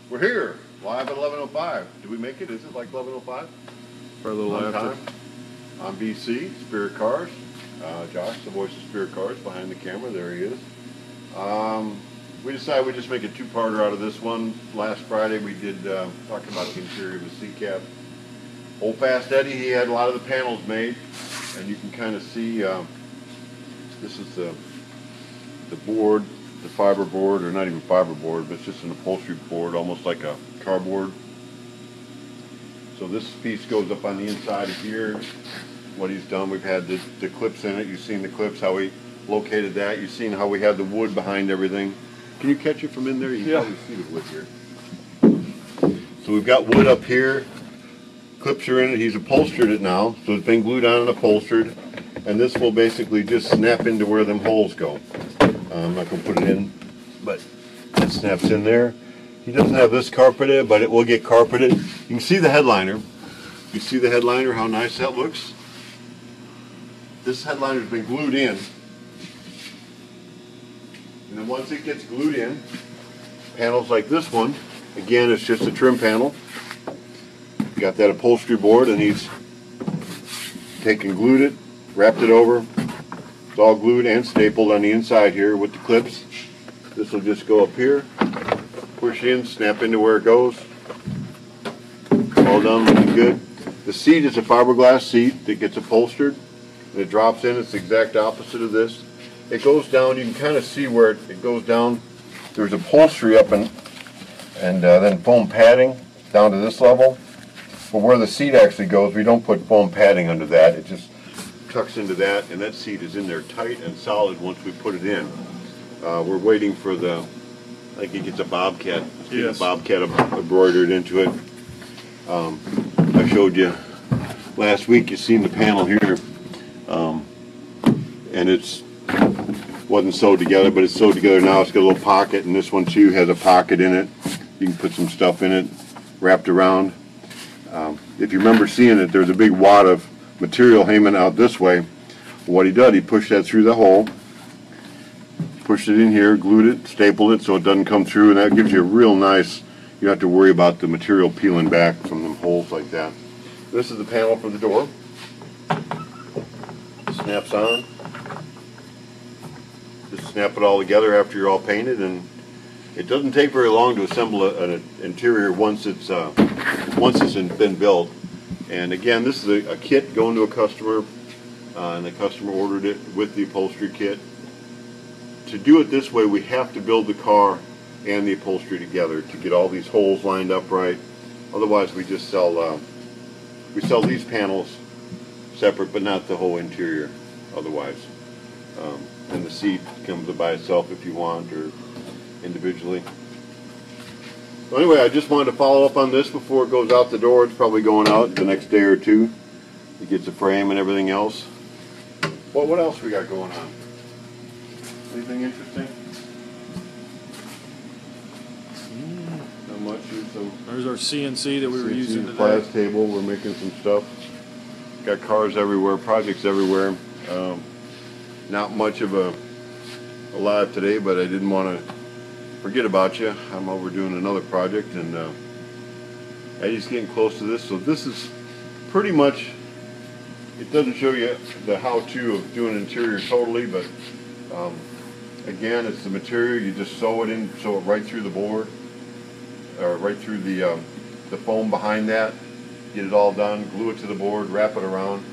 We're here, live at 11:05. Did we make it? Is it like 11:05? For a little On after. time. On BC, Spirit Cars. Josh, the voice of Spirit Cars, behind the camera. There he is. We decided we'd just make a two-parter out of this one. Last Friday we did talk about the interior of the C-Cab. Old Fast Eddie, he had a lot of the panels made, and you can kind of see this is the board, the fiber board, or not even fiber board, but it's just an upholstery board, almost like a cardboard. So this piece goes up on the inside of here. What he's done, we've had the clips in it. You've seen the clips, how we located that. You've seen how we had the wood behind everything. Can you catch it from in there? You can probably see the wood here. So we've got wood up here. Clips are in it. He's upholstered it now, so it's been glued on and upholstered. And this will basically just snap into where them holes go. I'm not going to put it in, but it snaps in there. He doesn't have this carpeted, but it will get carpeted. You can see the headliner. You see the headliner, how nice that looks? This headliner's been glued in. And then once it gets glued in, panels like this one, again, it's just a trim panel. Got that upholstery board, and he's glued it, wrapped it over. It's all glued and stapled on the inside here with the clips. This will just go up here, push in, snap into where it goes. All done, looking good. The seat is a fiberglass seat that gets upholstered, and it drops in. It's the exact opposite of this. It goes down, you can kind of see where it goes down. There's upholstery up and then foam padding down to this level. But where the seat actually goes, we don't put foam padding under that. It just tucks into that, and that seat is in there tight and solid once we put it in. We're waiting for I think it gets a Bobcat. Yes. A Bobcat embroidered into it. I showed you last week, you've seen the panel here, and it's wasn't sewed together, but it's sewed together now. It's got a little pocket, and this one too has a pocket in it. You can put some stuff in it, wrapped around. If you remember seeing it, there's a big wad of material hanging out this way. What he did, he pushed that through the hole, pushed it in here, glued it, stapled it so it doesn't come through, and that gives you a real nice, you don't have to worry about the material peeling back from them holes like that. This is the panel for the door. Snaps on. Just snap it all together after you're all painted, and it doesn't take very long to assemble an interior once it's been built. And again, this is a kit going to a customer, and the customer ordered it with the upholstery kit. To do it this way, we have to build the car and the upholstery together to get all these holes lined up right. Otherwise, we just sell these panels separate, but not the whole interior. Otherwise, and the seat comes by itself if you want, or individually. So anyway, I just wanted to follow up on this before it goes out the door. It's probably going out the next day or two. It gets a frame and everything else. What else we got going on? Anything interesting? Not much. So there's our CNC that we were using today. Class table. We're making some stuff. Got cars everywhere, projects everywhere. Not much of a live today, but I didn't want to forget about you. I'm over doing another project, and Eddie's getting close to this. So this is pretty much, it doesn't show you the how-to of doing interior totally, but again, it's the material. You just sew it right through the board, or right through the foam behind that. Get it all done, glue it to the board, wrap it around.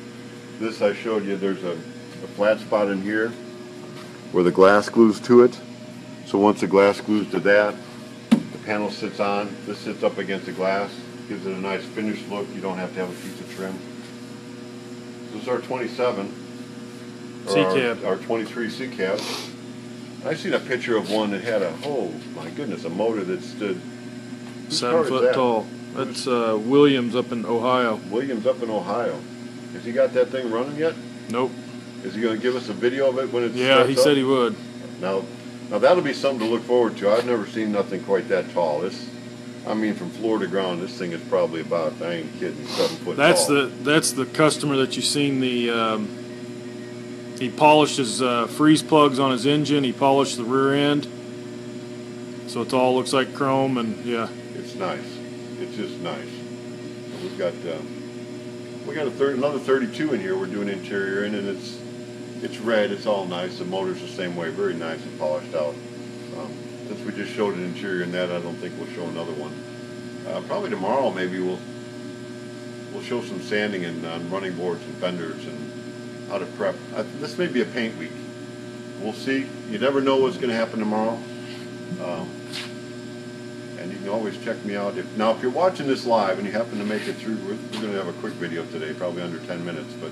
This I showed you, there's a flat spot in here where the glass glues to it. So once the glass glues to that, the panel sits on. This sits up against the glass, gives it a nice finished look. You don't have to have a piece of trim. This is our 27, C-Cab. our 23 C-Cab. I seen a picture of one that had oh my goodness, a motor that stood 7 foot tall. That's Williams up in Ohio. Williams up in Ohio. Has he got that thing running yet? Nope. Is he going to give us a video of it when it's Yeah, he said he would. Now that'll be something to look forward to. I've never seen nothing quite that tall. I mean, from floor to ground, this thing is probably about, I ain't kidding, 7 foot tall. That's the customer that you seen he polished his freeze plugs on his engine. He polished the rear end, so it all looks like chrome, and yeah. It's It's nice. It's just nice. And we've got another 32 in here. We're doing interior in, and it's red. It's all nice. The motor's the same way, very nice and polished out. Since we just showed an interior in that, I don't think we'll show another one. Probably tomorrow, maybe we'll show some sanding and on running boards and fenders and how to prep. This may be a paint week. We'll see. You never know what's going to happen tomorrow. And you can always check me out. Now, if you're watching this live and you happen to make it through, we're going to have a quick video today, probably under 10 minutes. But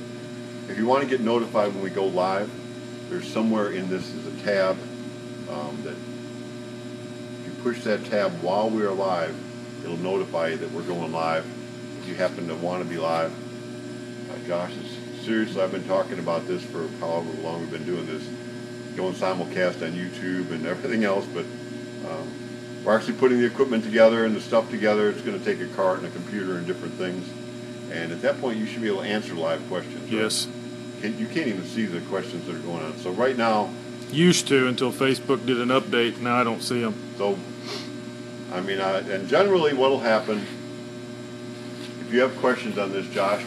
if you want to get notified when we go live, there's somewhere in this is a tab that if you push that tab while we are live, it'll notify you that we're going live. If you happen to want to be live, Josh is seriously, I've been talking about this for however long we've been doing this, going simulcast on YouTube and everything else, but we're actually putting the equipment together and the stuff together. It's going to take a cart and a computer and different things. And at that point, you should be able to answer live questions. Right? Yes. You can't even see the questions that are going on. So right now... Used to until Facebook did an update. Now I don't see them. So, I mean, and generally what will happen, if you have questions on this, Josh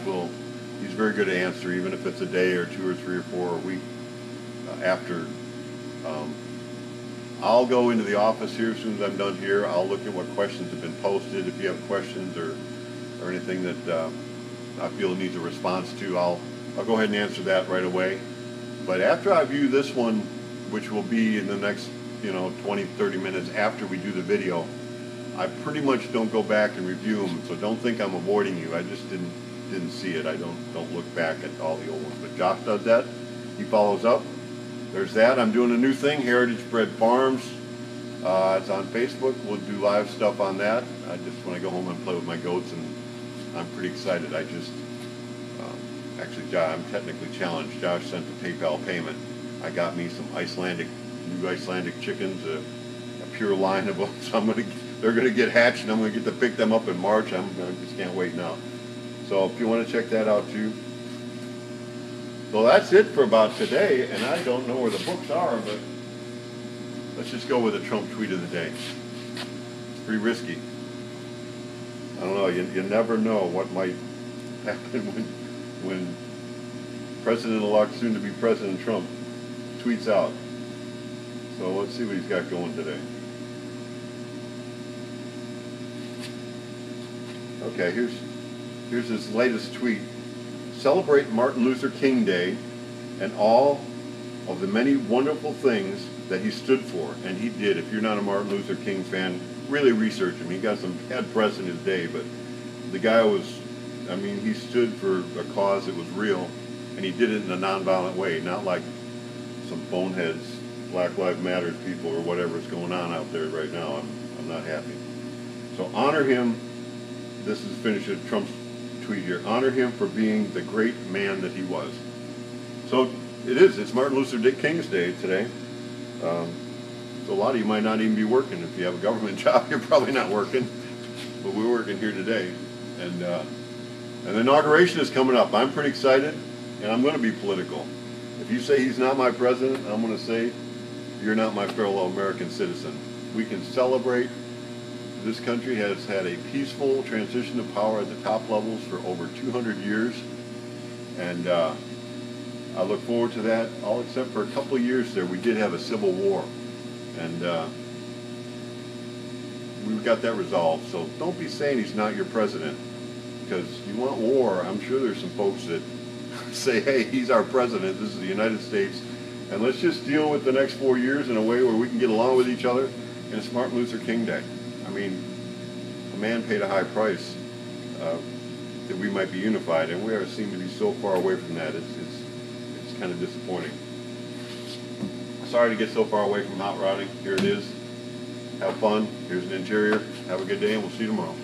he's very good at answer, even if it's a day or 2 or 3 or 4 or a week after. I'll go into the office here as soon as I'm done here. I'll look at what questions have been posted. If you have questions or anything that I feel needs a response to, I'll go ahead and answer that right away. But after I view this one, which will be in the next 20, 30 minutes after we do the video, I pretty much don't go back and review them. So don't think I'm avoiding you. I just didn't see it. I don't look back at all the old ones. But Josh does that. He follows up. There's that. I'm doing a new thing, Heritage Bred Farms. It's on Facebook. We'll do live stuff on that. I just want to go home and play with my goats, and I'm pretty excited. I just, actually, I'm technically challenged. Josh sent the PayPal payment. I got me some new Icelandic chickens, a pure line of them. So they're going to get hatched, and I'm going to get to pick them up in March. I just can't wait now. So if you want to check that out too. So that's it for about today, and I don't know where the books are, but let's just go with a Trump tweet of the day. It's pretty risky. I don't know, you never know what might happen when President-elect, soon-to-be President Trump, tweets out. So let's see what he's got going today. Okay, here's his latest tweet. Celebrate Martin Luther King Day and all of the many wonderful things that he stood for. And he did. If you're not a Martin Luther King fan, really research him. He got some bad press in his day, but the guy was, I mean, he stood for a cause that was real, and he did it in a nonviolent way, not like some boneheads, Black Lives Matter people or whatever's going on out there right now. I'm not happy. So honor him. This is finish of Trump's tweet here. Honor him for being the great man that he was. So it's Martin Luther King's Day today. So a lot of you might not even be working. If you have a government job, you're probably not working. But we're working here today. And the inauguration is coming up. I'm pretty excited, and I'm going to be political. If you say he's not my president, I'm going to say you're not my fellow American citizen. We can celebrate. This country has had a peaceful transition of power at the top levels for over 200 years, and I look forward to that, all except for a couple of years there we did have a civil war, and we've got that resolved. So don't be saying he's not your president, because you want war. I'm sure there's some folks that say, hey, he's our president, this is the United States, and let's just deal with the next 4 years in a way where we can get along with each other, and it's Martin Luther King Day. I mean, a man paid a high price that we might be unified, and we seem to be so far away from that. It's kind of disappointing. Sorry to get so far away from hot rodding. Here it is. Have fun. Here's an interior. Have a good day, and we'll see you tomorrow.